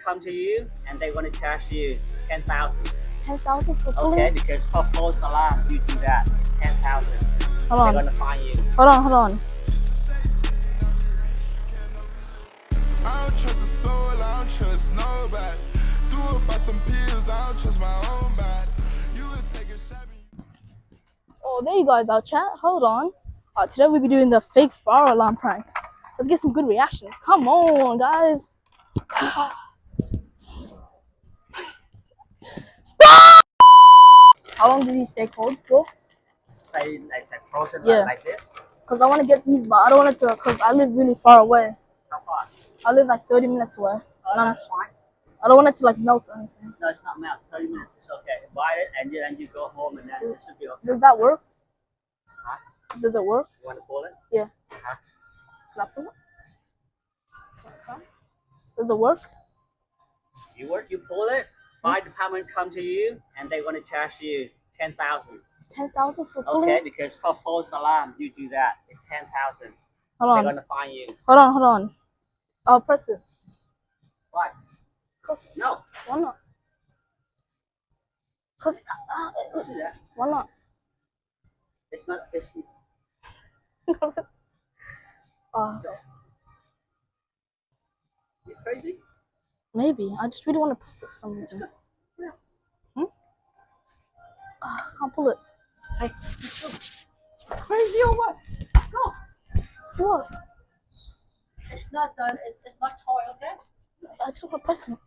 come to you and they want to charge you 10,000. 10,000 for pulling? Okay, because for false alarm you do that. It's 10,000. Hold on. They're gonna fine you. Hold on. I don't trust a soul, I don't trust nobody. Threw up by some pills, I don't trust my own body. You would take a shot. Oh, there you guys are, chat. Hold on. Today we'll be doing the fake fire alarm prank. Let's get some good reactions. Come on, guys. Stop! How long did he stay cold for? Stay like frozen Yeah. like this. Because I want to get these, but I don't want it to, because I live really far away. How far? I live like 30 minutes away. Oh, that's fine. I don't want it to like melt or anything. No, it's not melt. 30 minutes is okay. Buy it and then you go home and then it should be okay. Does that work? Huh? Does it work? You want to pull it? Yeah. Huh? Can I pull it? Okay. Does it work? You pull it, fire department come to you and they want to charge you 10,000. 10,000 for pulling? Okay, because for false alarm you do that. It's 10,000. Hold on. They're gonna fine you. Hold on. I'll press it. Why? Cause No. why not? Cause Don't do that. why not? It's not. It's you crazy. Maybe. I just really want to press it for some reason. Yeah. I can't pull it. Hey, crazy or what? Go. What? It's not done. It's not toy. Okay. I just want to press it.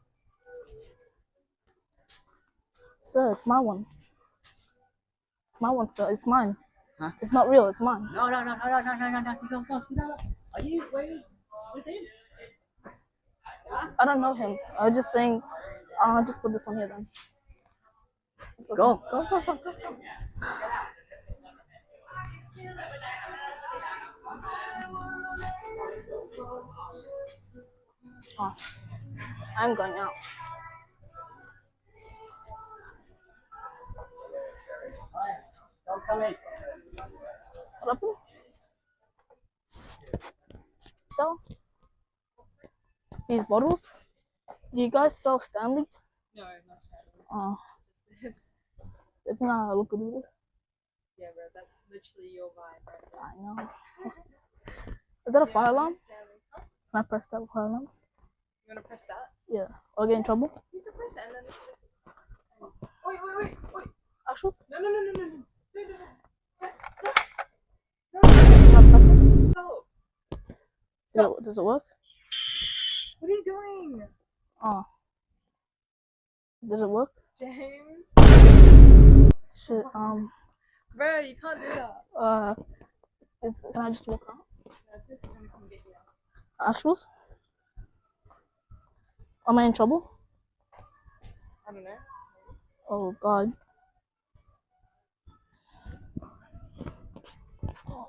Sir, it's my one. It's my one, sir. It's mine. Huh? It's not real. It's mine. No. Go. Are you waiting with him? I don't know him. I was just saying. I'll just put this one here then. It's okay. Go. Oh, I'm going out. Don't come in. What happened? Sell these bottles? Do you guys sell Stanleys? No, not Stanley's. Oh, Just this. it's not look good with this. Yeah, bro, that's literally your vibe right there. I know. Is that a fire alarm? Stanley's. Huh? Can I press that fire alarm? You wanna press that? Yeah. Or get in trouble? You can press it and then. Wait. Actually, No. can I press it? Stop. Does it work? What are you doing? Oh. Does it work? James? Shit. Bro, you can't do that. Can I just walk out? No, this is gonna come get you. Actually? Am I in trouble? I don't know. Oh God. Oh,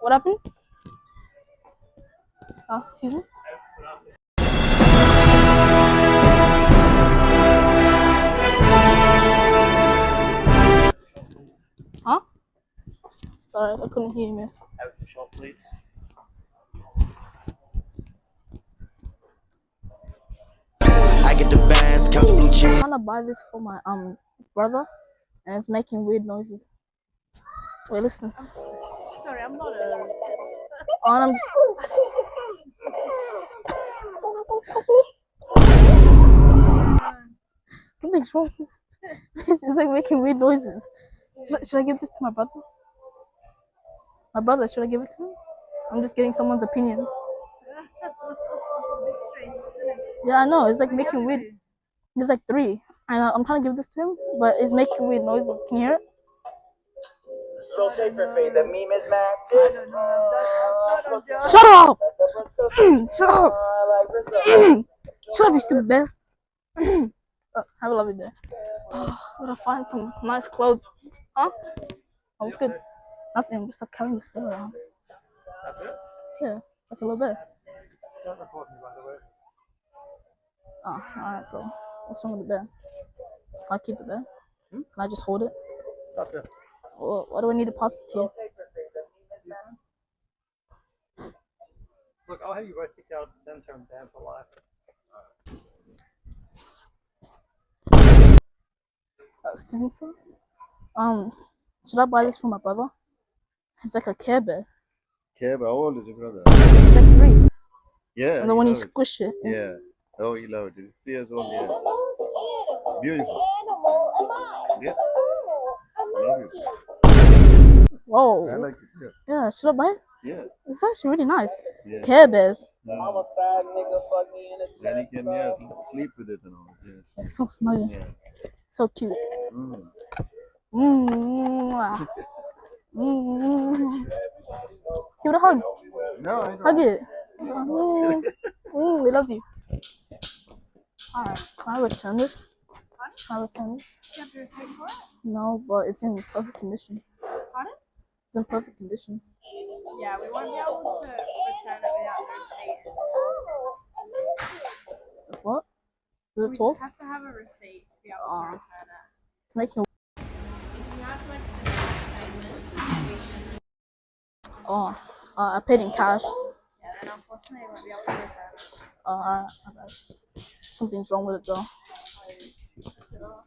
what happened? Excuse me? Huh? Sorry, I couldn't hear you, miss. Out the shop, please. I get the bands, count the blue cheese. I'm trying to buy this for my brother, and it's making weird noises. Wait, listen. Sorry, I'm not a. Oh, and something's wrong. It's like making weird noises. Should I give this to my brother? My brother, should I give it to him? I'm just getting someone's opinion. Yeah, I know. It's like making weird. There's like 3. And I'm trying to give this to him, but it's making weird noises. Can you hear it? Rotate for fade. The meme is max. Shut up! Shut up! Shut up, you stupid bear. Have a lovely day. Gotta find some nice clothes. Huh? Oh, it's good. Nothing. I'm just like carrying this bed around. That's it? Yeah, like a little bit. Don't record me, by the way. Oh, alright. So, what's wrong with the bed? Can I keep the bed? Can I just hold it? That's it. Or why do I need to pass it to you? Look, I'll have you both kicked out of the center and banned for life. Excuse me, sir. Should I buy this for my brother? It's like a Care Bear. Care Bear, how old is your brother? It's like 3. Yeah. And then when you love it. squish it, it's, Yeah. Oh, he loved it. 3 years old, yeah. Beautiful. Yeah. Love it. whoa. I like it, Yeah, should I buy it? yeah. It's actually really nice. Yeah. Care Bears. Yeah. I'm a fag nigga, fuck me in a Then he can, yeah, sleep with it and all. Yeah. It's so snuggy. Yeah. So cute. Mm. Mm. Mm. Give it a hug. No, I don't. Hug it. It loves you. Alright, can I return this? Can I return this? You have to receipt for it? No, but it's in perfect condition. Pardon? It's in perfect condition. Yeah, we won't be able to return it without the receipt. What? Does it We talk? just have to have a receipt to be able to return it. It's making. If you have like a bank statement, we can. Oh, I paid in cash. Yeah, then unfortunately we won't be able to return it. Alright. Something's wrong with it though. Check it out.